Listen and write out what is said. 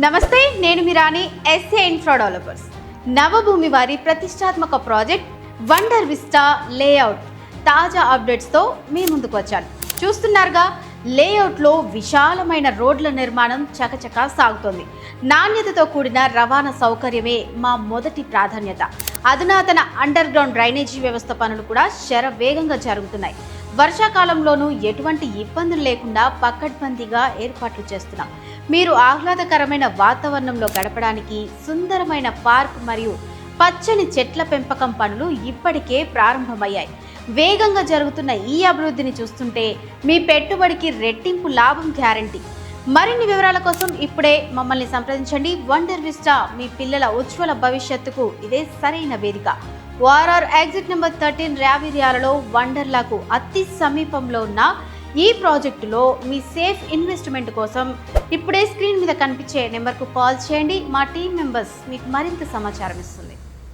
నమస్తే, నేను మీ రాణి SA infra developers. Navabhoomi వారి ప్రతిష్టాత్మక ప్రాజెక్ట్ వండర్ విస్టా లేఅవుట్ తాజా అప్డేట్స్తో మీ ముందుకు వచ్చాను. చూస్తున్నారుగా, లేఅవుట్లో విశాలమైన రోడ్ల నిర్మాణం చకచకా సాగుతోంది. నాణ్యతతో కూడిన రవాణా సౌకర్యమే మా మొదటి ప్రాధాన్యత. అధునాతన అండర్ గ్రౌండ్ డ్రైనేజీ వ్యవస్థ పనులు కూడా శరవేగంగా జరుగుతున్నాయి. వర్షాకాలంలోనూ ఎటువంటి ఇబ్బందులు లేకుండా పకడ్బందీగా ఏర్పాట్లు చేస్తున్నాం. మీరు ఆహ్లాదకరమైన వాతావరణంలో గడపడానికి సుందరమైన పార్క్ మరియు పచ్చని చెట్ల పెంపకం పనులు ఇప్పటికే ప్రారంభమయ్యాయి. వేగంగా జరుగుతున్న ఈ అభివృద్ధిని చూస్తుంటే మీ పెట్టుబడికి రెట్టింపు లాభం గ్యారంటీ. మరిన్ని వివరాల కోసం ఇప్పుడే మమ్మల్ని సంప్రదించండి. వండర్ విస్టా మీ పిల్లల ఉజ్వల భవిష్యత్తుకు ఇదే సరైన వేదిక. వారార్ ఎగ్జిట్ నెంబర్ 13 ర్యావిరియాలలో వండర్లాకు అతి సమీపంలో ఉన్న ఈ ప్రాజెక్టులో మీ సేఫ్ ఇన్వెస్ట్మెంట్ కోసం ఇప్పుడే స్క్రీన్ మీద కనిపించే నెంబర్కు కాల్ చేయండి. మా టీం మెంబర్స్ మీకు మరింత సమాచారం ఇస్తుంది.